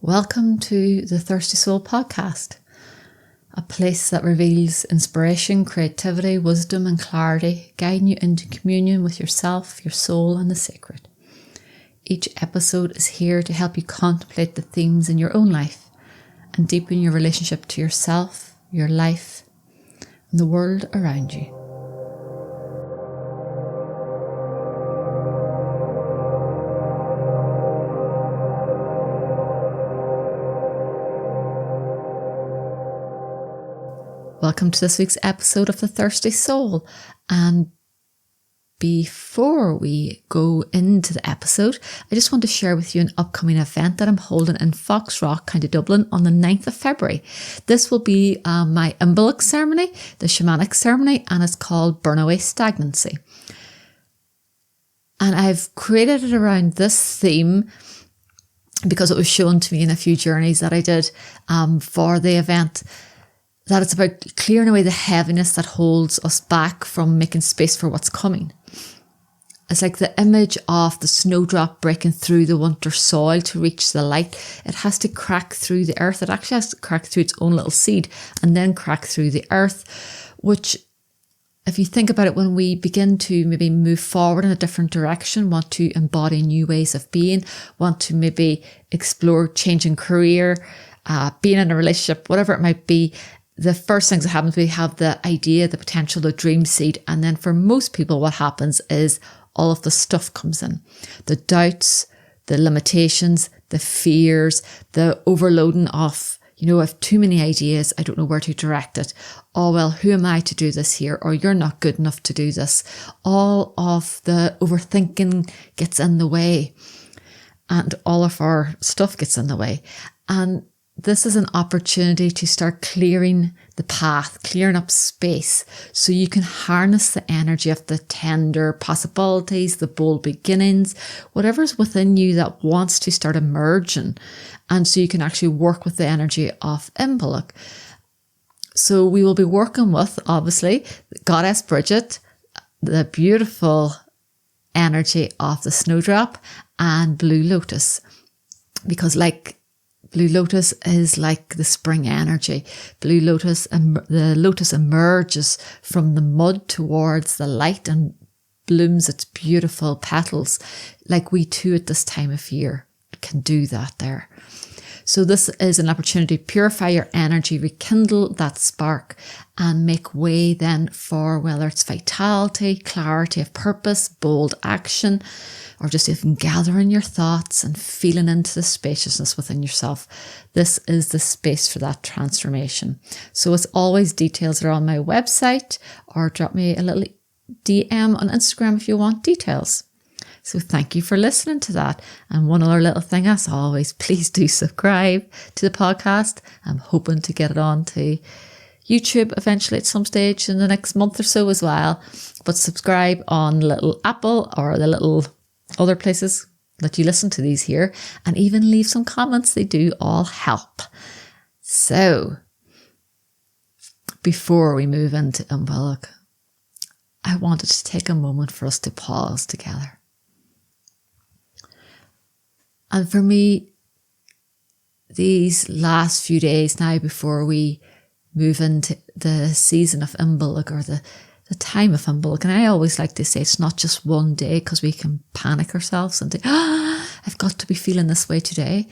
Welcome to the Thirsty Soul podcast, a place that reveals inspiration, creativity, wisdom and clarity, guiding you into communion with yourself, your soul and the sacred. Each episode is here to help you contemplate the themes in your own life and deepen your relationship to yourself, your life and the world around you. Welcome to this week's episode of The Thirsty Soul. And before we go into the episode, I just want to share with you an upcoming event that I'm holding in Foxrock, County Dublin on the 9th of February. This will be my Imbolc ceremony, the shamanic ceremony, and it's called Burn Away Stagnancy. And I've created it around this theme because it was shown to me in a few journeys that I did for the event, that it's about clearing away the heaviness that holds us back from making space for what's coming. It's like the image of the snowdrop breaking through the winter soil to reach the light. It has to crack through the earth. It actually has to crack through its own little seed and then crack through the earth, which, if you think about it, when we begin to maybe move forward in a different direction, want to embody new ways of being, want to maybe explore changing career, being in a relationship, whatever it might be, the first things that happens, we have the idea, the potential, the dream seed. And then for most people, what happens is all of the stuff comes in. The doubts, the limitations, the fears, the overloading of, I have too many ideas. I don't know where to direct it. Oh, well, who am I to do this here? Or you're not good enough to do this. All of the overthinking gets in the way and all of our stuff gets in the way. And this is an opportunity to start clearing the path, clearing up space so you can harness the energy of the tender possibilities, the bold beginnings, whatever's within you that wants to start emerging. And so you can actually work with the energy of Imbolc. So we will be working with, obviously, Goddess Bridget, the beautiful energy of the snowdrop, and Blue Lotus. Because Blue Lotus is like the spring energy. Blue Lotus, the lotus emerges from the mud towards the light and blooms its beautiful petals, like we too at this time of year can do that there. So this is an opportunity to purify your energy, rekindle that spark and make way then for whether it's vitality, clarity of purpose, bold action, or just even gathering your thoughts and feeling into the spaciousness within yourself. This is the space for that transformation. So as always, details are on my website, or drop me a little DM on Instagram if you want details. So thank you for listening to that. And one other little thing, as always, please do subscribe to the podcast. I'm hoping to get it on to YouTube eventually at some stage in the next month or so as well. But subscribe on little Apple or the little other places that you listen to these here, and even leave some comments. They do all help. So before we move into Imbolc, I wanted to take a moment for us to pause together. And for me, these last few days now before we move into the season of Imbolc, or the time of Imbolc, and I always like to say it's not just one day, because we can panic ourselves and think, I've got to be feeling this way today.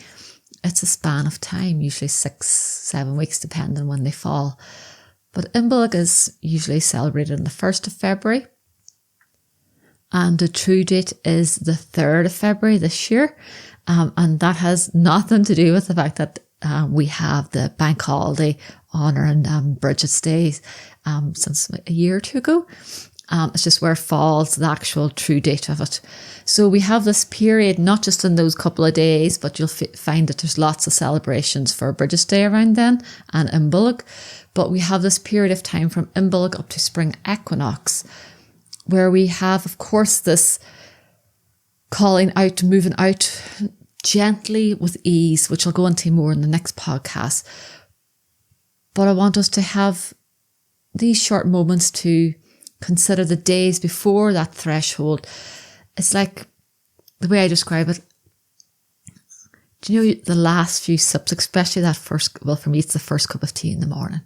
It's a span of time, usually 6-7 weeks, depending on when they fall. But Imbolc is usually celebrated on the 1st of February. And the true date is the 3rd of February this year. And that has nothing to do with the fact that we have the bank holiday honouring Bridget's Day since a year or two ago. It's just where falls the actual true date of it. So we have this period, not just in those couple of days, but you'll find that there's lots of celebrations for Bridget's Day around then and Imbolc. But we have this period of time from Imbolc up to spring equinox, where we have, of course, this calling out, moving out gently with ease, which I'll go into more in the next podcast. But I want us to have these short moments to consider the days before that threshold. It's like, the way I describe it, Do you know the last few sips, especially that first, well, for me, it's the first cup of tea in the morning.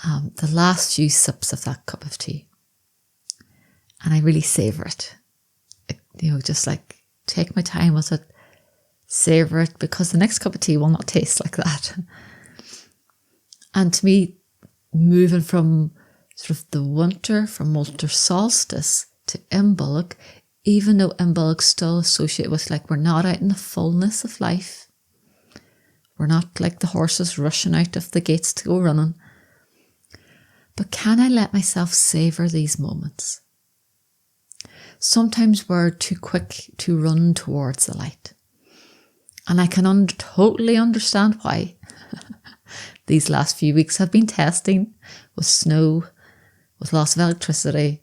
The last few sips of that cup of tea. And I really savour it. Just like take my time with it, savour it, because the next cup of tea will not taste like that. And to me, moving from sort of the winter, from winter solstice to Imbolc, even though Imbolc's still associated with like we're not out in the fullness of life. We're not like the horses rushing out of the gates to go running. But can I let myself savour these moments? Sometimes we're too quick to run towards the light. And I can totally understand why. These last few weeks have been testing with snow, with loss of electricity,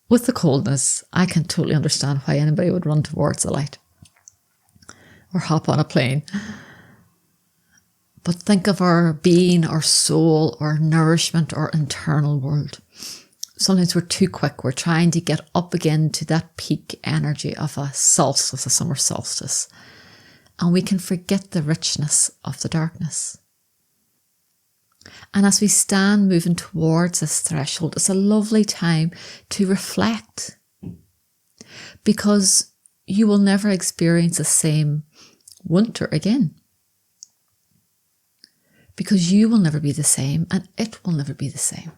with the coldness. I can totally understand why anybody would run towards the light or hop on a plane. But think of our being, our soul, our nourishment, our internal world. Sometimes we're too quick. We're trying to get up again to that peak energy of a solstice, a summer solstice. And we can forget the richness of the darkness. And as we stand moving towards this threshold, it's a lovely time to reflect. Because you will never experience the same winter again. Because you will never be the same and it will never be the same.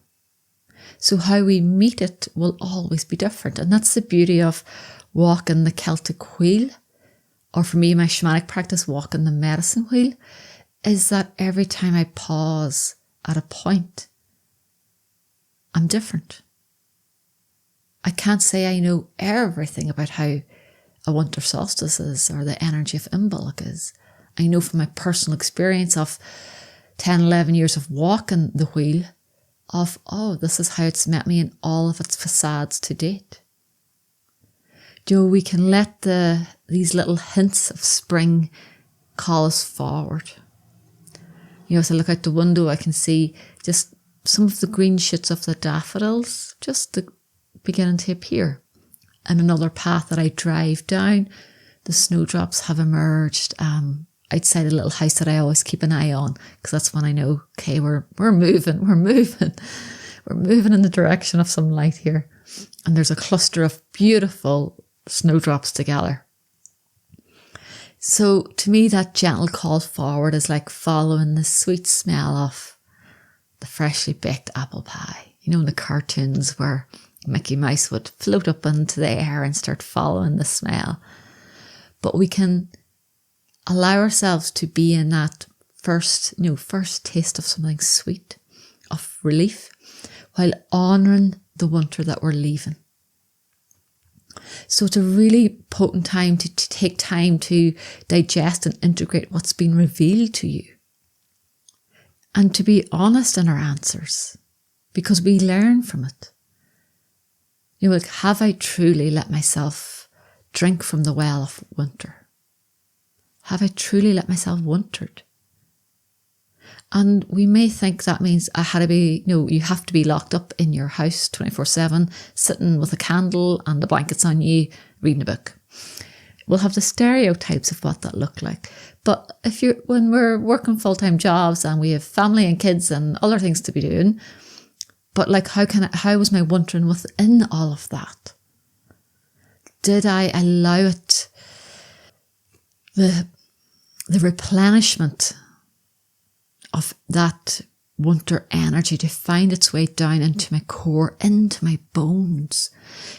So how we meet it will always be different. And that's the beauty of walking the Celtic wheel, or for me, my shamanic practice, walking the medicine wheel, is that every time I pause at a point, I'm different. I can't say I know everything about how a winter solstice is or the energy of Imbolc is. I know from my personal experience of 10, 11 years of walking the wheel of, this is how it's met me in all of its facades to date. We can let these little hints of spring call us forward. As I look out the window, I can see just some of the green shoots of the daffodils just beginning to appear. And another path that I drive down, the snowdrops have emerged outside a little house that I always keep an eye on, because that's when I know, okay, we're moving. We're moving in the direction of some light here. And there's a cluster of beautiful snowdrops together. So to me, that gentle call forward is like following the sweet smell of the freshly baked apple pie. In the cartoons where Mickey Mouse would float up into the air and start following the smell. But we can allow ourselves to be in that first taste of something sweet, of relief, while honouring the winter that we're leaving. So it's a really potent time to take time to digest and integrate what's been revealed to you. And to be honest in our answers, because we learn from it. Have I truly let myself drink from the well of winter? Have I truly let myself wintered? And we may think that means I had to be, you have to be locked up in your house 24/7, sitting with a candle and the blankets on you, reading a book. We'll have the stereotypes of what that looked like. But when we're working full-time jobs and we have family and kids and other things to be doing, but how was my wintering within all of that? Did I allow it, the replenishment of that winter energy to find its way down into my core, into my bones?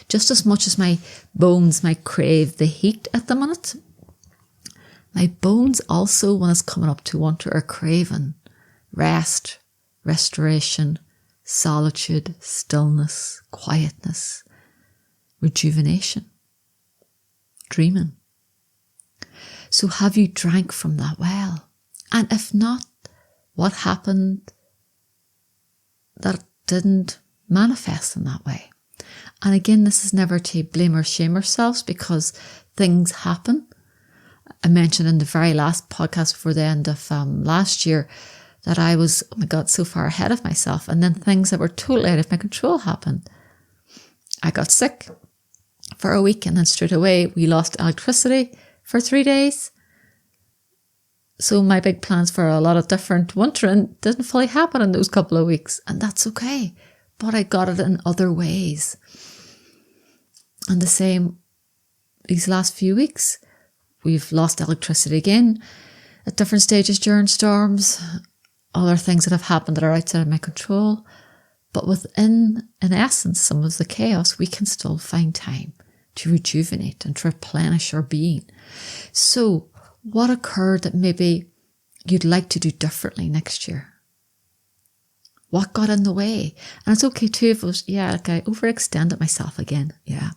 Just as much as my bones might crave the heat at the minute, my bones also, when it's coming up to winter, are craving rest, restoration, solitude, stillness, quietness, rejuvenation, dreaming. So have you drank from that well? And if not, what happened that didn't manifest in that way? And again, this is never to blame or shame ourselves, because things happen. I mentioned in the very last podcast before the end of last year that I was, so far ahead of myself. And then things that were totally out of my control happened. I got sick for a week, and then straight away we lost electricity for 3 days. So my big plans for a lot of different wintering didn't fully happen in those couple of weeks, and that's okay. But I got it in other ways. And the same these last few weeks. We've lost electricity again at different stages during storms, other things that have happened that are outside of my control. But within, in essence, some of the chaos, we can still find time to rejuvenate and to replenish our being. So what occurred that maybe you'd like to do differently next year? What got in the way? And it's okay too if it was, I overextended myself again. Yeah.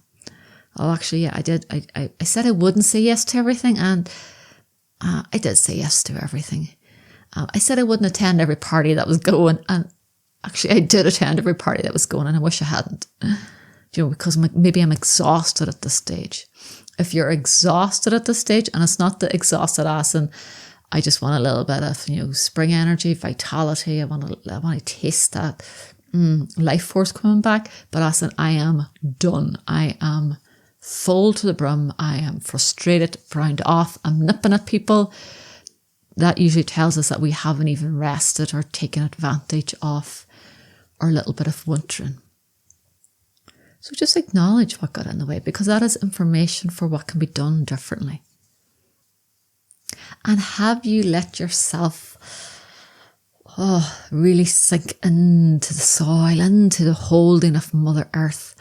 Oh, actually, yeah, I did. I said I wouldn't say yes to everything, and I did say yes to everything. I said I wouldn't attend every party that was going, and actually I did attend every party that was going, and I wish I hadn't. Because maybe I'm exhausted at this stage. If you're exhausted at this stage, and it's not the exhausted ass, and I just want a little bit of, spring energy, vitality. I want to taste that life force coming back. But I am done. I am full to the brim. I am frustrated, browned off. I'm nipping at people. That usually tells us that we haven't even rested or taken advantage of our little bit of wintering. So just acknowledge what got in the way, because that is information for what can be done differently. And have you let yourself really sink into the soil, into the holding of Mother Earth,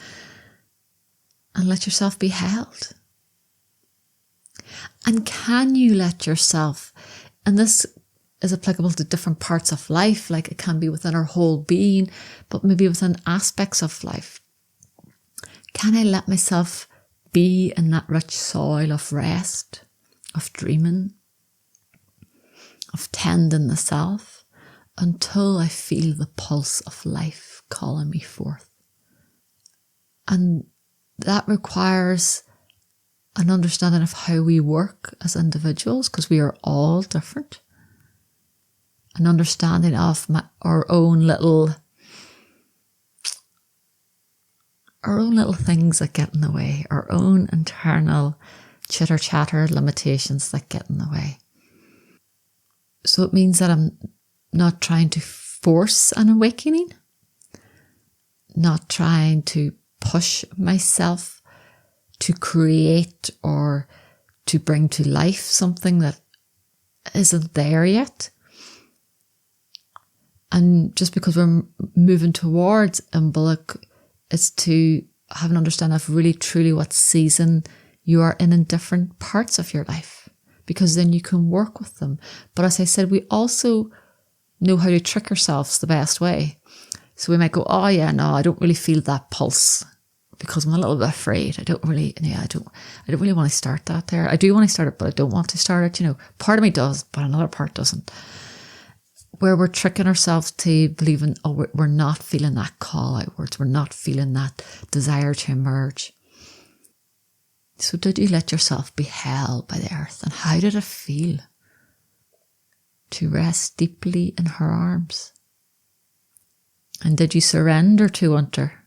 and let yourself be held? And can you let yourself, and this is applicable to different parts of life, like it can be within our whole being, but maybe within aspects of life. Can I let myself be in that rich soil of rest, of dreaming, of tending the self, until I feel the pulse of life calling me forth? And that requires an understanding of how we work as individuals, because we are all different. An understanding of our own little things that get in the way, our own internal chitter-chatter limitations that get in the way. So it means that I'm not trying to force an awakening, not trying to push myself to create or to bring to life something that isn't there yet. And just because we're moving towards Imbolc, it's to have an understanding of really truly what season you are in different parts of your life, because then you can work with them. But as I said, we also know how to trick ourselves the best way. So we might go, oh yeah, no, I don't really feel that pulse because I'm a little bit afraid. I don't really want to start that there. I do want to start it, but I don't want to start it. Part of me does, but another part doesn't. Where we're tricking ourselves to believing, we're not feeling that call outwards. We're not feeling that desire to emerge. So did you let yourself be held by the earth? And how did it feel to rest deeply in her arms? And did you surrender to winter?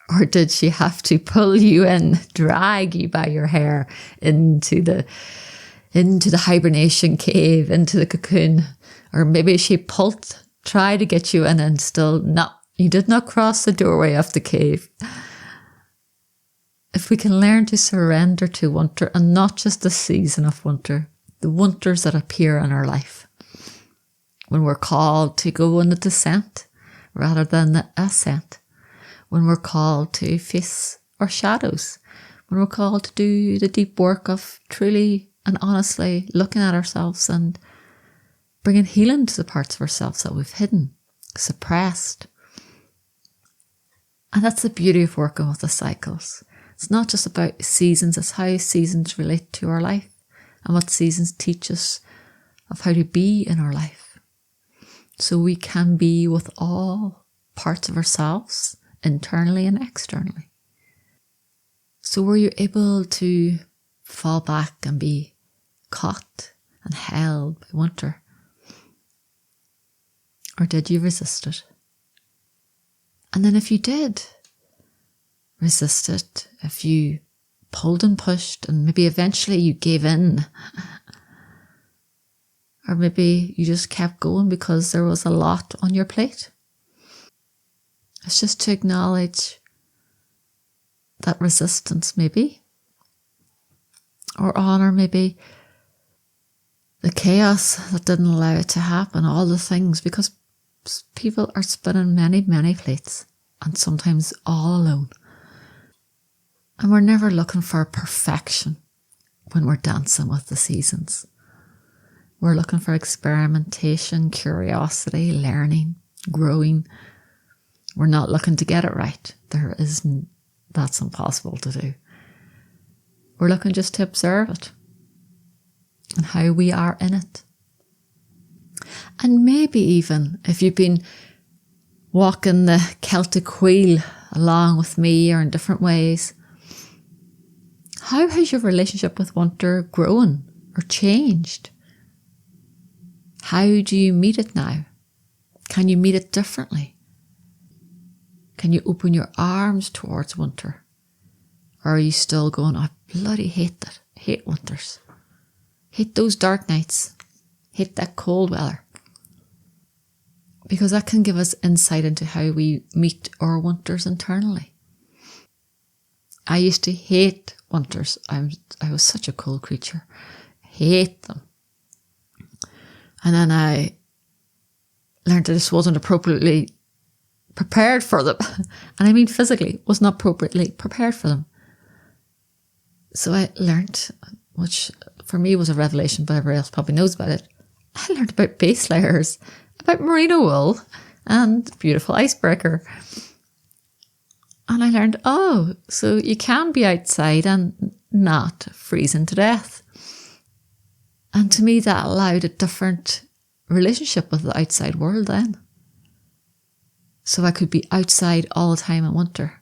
Or did she have to pull you in, drag you by your hair into the hibernation cave, into the cocoon? Or maybe she tried to get you in, and still you did not cross the doorway of the cave. If we can learn to surrender to winter, and not just the season of winter, the winters that appear in our life, when we're called to go on the descent rather than the ascent, when we're called to face our shadows, when we're called to do the deep work of truly and honestly looking at ourselves and bringing healing to the parts of ourselves that we've hidden, suppressed. And that's the beauty of working with the cycles. It's not just about seasons, it's how seasons relate to our life and what seasons teach us of how to be in our life. So we can be with all parts of ourselves, internally and externally. So were you able to fall back and be caught and held by winter? Or did you resist it? And then if you did resist it, if you pulled and pushed, and maybe eventually you gave in. Or maybe you just kept going because there was a lot on your plate. It's just to acknowledge that resistance, maybe. Or honour maybe the chaos that didn't allow it to happen, all the things, because people are spinning many, many plates, and sometimes all alone. And we're never looking for perfection when we're dancing with the seasons. We're looking for experimentation, curiosity, learning, growing. We're not looking to get it right. That's impossible to do. We're looking just to observe it and how we are in it. And maybe even if you've been walking the Celtic wheel along with me or in different ways, how has your relationship with winter grown or changed? How do you meet it now? Can you meet it differently? Can you open your arms towards winter? Or are you still going, I bloody hate that. Hate winters. Hate those dark nights. Hate that cold weather. Because that can give us insight into how we meet our winters internally. I used to hate winters. I was such a cold creature. Hate them. And then I learned I just wasn't appropriately prepared for them. And I mean physically, wasn't appropriately prepared for them. So I learned, which for me was a revelation, but everybody else probably knows about it. I learned about base layers, about merino wool and beautiful icebreaker. And I learned, so you can be outside and not freezing to death. And to me, that allowed a different relationship with the outside world then. So I could be outside all the time in winter.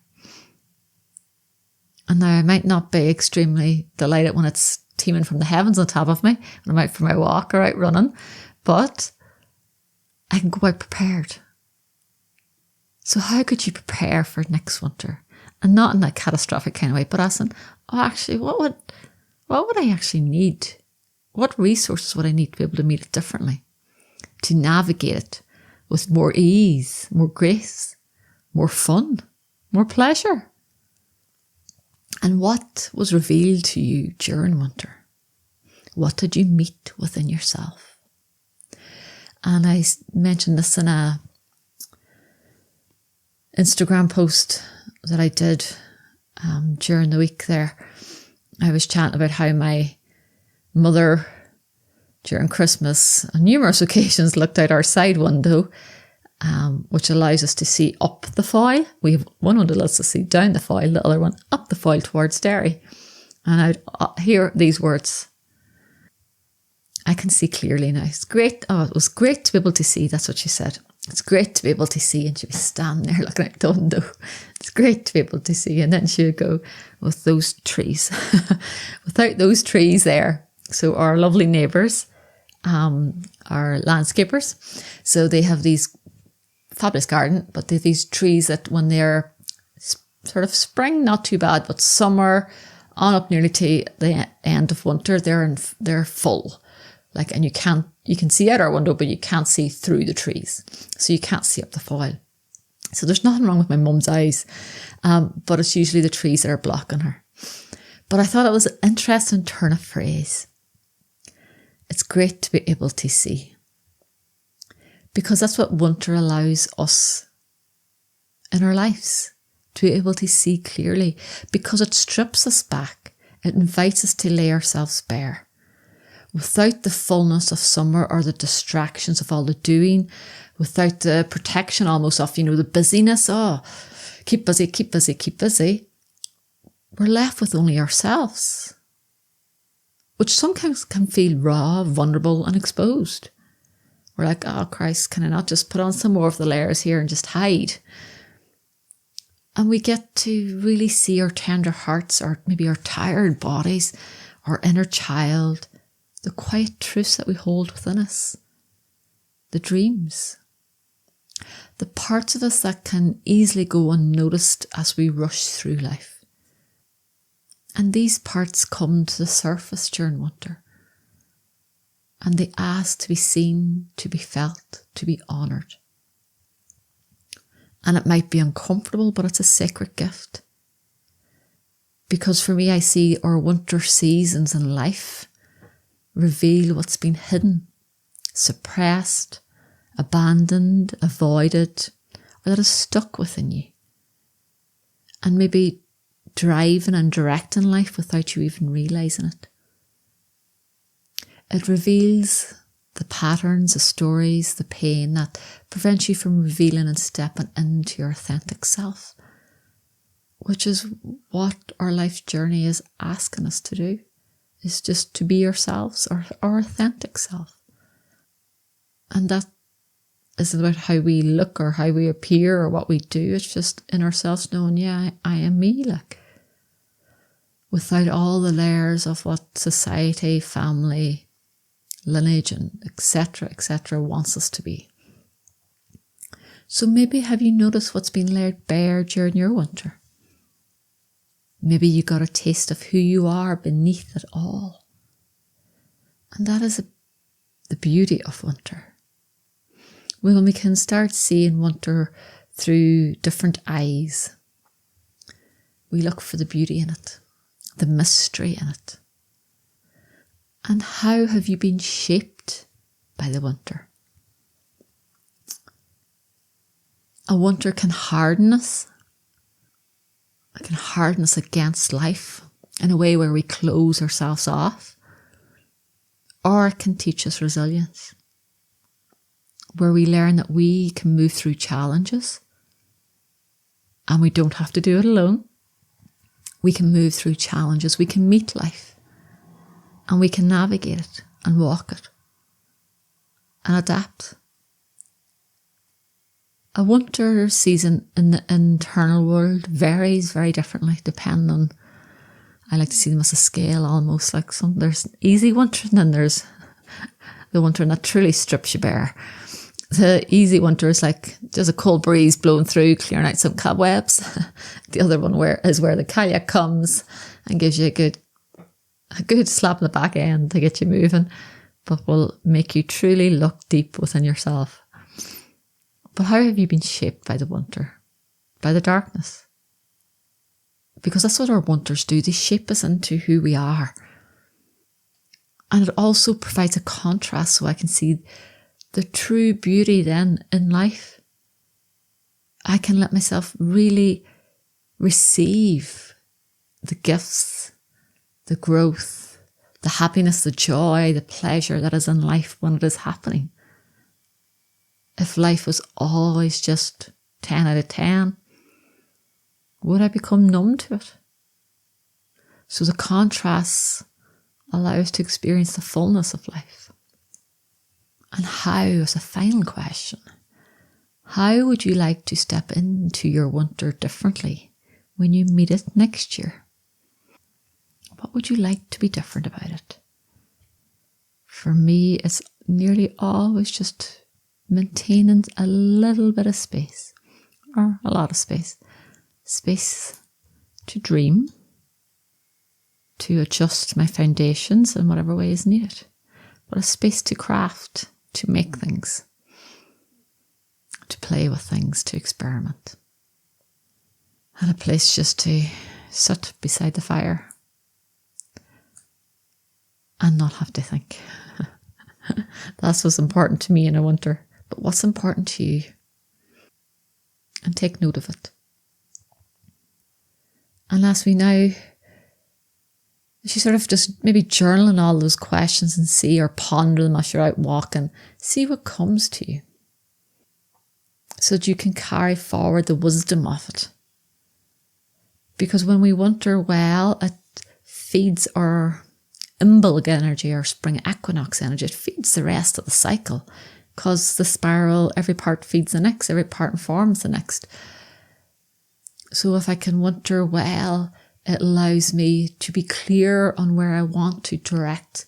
And now I might not be extremely delighted when it's teeming from the heavens on top of me, when I'm out for my walk or out running, but I can go out prepared. So how could you prepare for next winter? And not in a catastrophic kind of way, but asking, actually, what would I actually need? What resources would I need to be able to meet it differently? To navigate it with more ease, more grace, more fun, more pleasure. And what was revealed to you during winter? What did you meet within yourself? And I mentioned this in a Instagram post that I did during the week there. I was chatting about how my mother during Christmas on numerous occasions looked out our side window, which allows us to see up the foyle. We have one window that lets us see down the foyle, the other one up the foyle towards Derry. And I'd hear these words. I can see clearly now. It's great. It was great to be able to see. That's what she said. It's great to be able to see. And she'd be standing there looking out the window. It's great to be able to see. And then she would go, with those trees. Without those trees there. So our lovely neighbours, are landscapers. So they have these fabulous garden, but they have these trees that when they're sort of spring, not too bad, but summer on up nearly to the end of winter, they're full. And you can see out our window, but you can't see through the trees. So you can't see up the foyle. So there's nothing wrong with my mum's eyes, but it's usually the trees that are blocking her. But I thought it was an interesting turn of phrase. It's great to be able to see. Because that's what winter allows us in our lives, to be able to see clearly. Because it strips us back. It invites us to lay ourselves bare. Without the fullness of summer or the distractions of all the doing, without the protection almost of, the busyness, keep busy, keep busy, keep busy, we're left with only ourselves, which sometimes can feel raw, vulnerable and exposed. We're like, oh Christ, can I not just put on some more of the layers here and just hide? And we get to really see our tender hearts, or maybe our tired bodies, our inner child, the quiet truths that we hold within us, the dreams, the parts of us that can easily go unnoticed as we rush through life. And these parts come to the surface during winter. And they ask to be seen, to be felt, to be honoured. And it might be uncomfortable, but it's a sacred gift. Because for me, I see our winter seasons in life reveal what's been hidden, suppressed, abandoned, avoided, or that is stuck within you. And maybe driving and directing life without you even realising it. It reveals the patterns, the stories, the pain that prevents you from revealing and stepping into your authentic self, which is what our life journey is asking us to do, is just to be ourselves, our authentic self. And that isn't about how we look or how we appear or what we do. It's just in ourselves knowing, yeah, I am me, like, without all the layers of what society, family, lineage, and etc. wants us to be. So maybe have you noticed what's been laid bare during your winter? Maybe you got a taste of who you are beneath it all. And that is the beauty of winter. When we can start seeing winter through different eyes, we look for the beauty in it, the mystery in it. And how have you been shaped by the winter? A winter can harden us. It can harden us against life in a way where we close ourselves off. Or it can teach us resilience, where we learn that we can move through challenges and we don't have to do it alone. We can move through challenges. We can meet life. And we can navigate it and walk it and adapt. A winter season in the internal world varies very differently depending on, I like to see them as a scale almost, like there's easy winter and then there's the winter that truly strips you bare. The easy winter is like just a cold breeze blowing through, clearing out some cobwebs. The other one is where the kayak comes and gives you a good slap in the back end to get you moving, but will make you truly look deep within yourself. But how have you been shaped by the winter? By the darkness? Because that's what our winters do. They shape us into who we are. And it also provides a contrast so I can see the true beauty then in life. I can let myself really receive the gifts, the growth, the happiness, the joy, the pleasure that is in life when it is happening. If life was always just 10 out of 10, would I become numb to it? So the contrasts allow us to experience the fullness of life. And how, as a final question, how would you like to step into your winter differently when you meet it next year? What would you like to be different about it? For me, it's nearly always just maintaining a little bit of space, or a lot of space. Space to dream, to adjust my foundations in whatever way is needed, but a space to craft, to make things, to play with things, to experiment. And a place just to sit beside the fire and not have to think. That's what's important to me in a winter. But what's important to you? And take note of it. And as we now, you sort of just maybe journal in all those questions and see, or ponder them as you're out walking, see what comes to you, so that you can carry forward the wisdom of it. Because when we winter well, it feeds our Imbolc energy, or spring equinox energy. It feeds the rest of the cycle, because the spiral, every part feeds the next, every part informs the next. So if I can winter well, it allows me to be clear on where I want to direct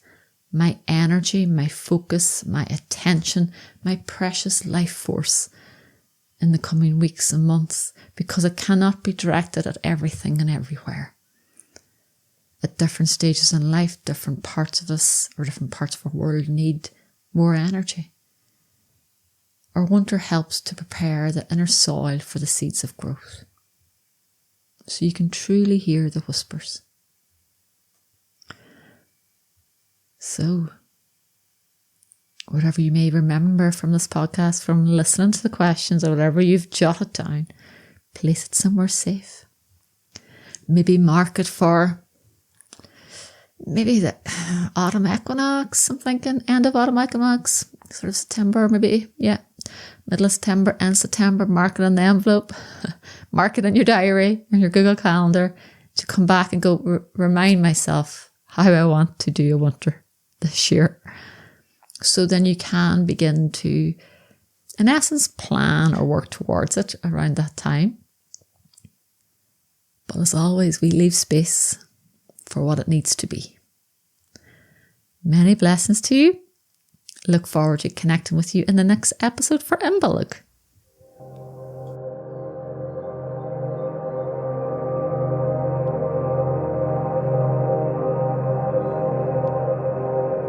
my energy, my focus, my attention, my precious life force in the coming weeks and months, because it cannot be directed at everything and everywhere. at different stages in life, different parts of us or different parts of our world need more energy. Or winter helps to prepare the inner soil for the seeds of growth, so you can truly hear the whispers. So, whatever you may remember from this podcast, from listening to the questions, or whatever you've jotted down, place it somewhere safe. Maybe mark it for maybe the autumn equinox. I'm thinking end of autumn equinox, sort of September, maybe. Yeah, middle of September, end of September. Mark it on the envelope. Mark it in your diary, in your Google Calendar, to come back and go remind myself how I want to do a winter this year. So then you can begin to, in essence, plan or work towards it around that time. But as always, we leave space for what it needs to be. Many blessings to you. Look forward to connecting with you in the next episode for Imbolc.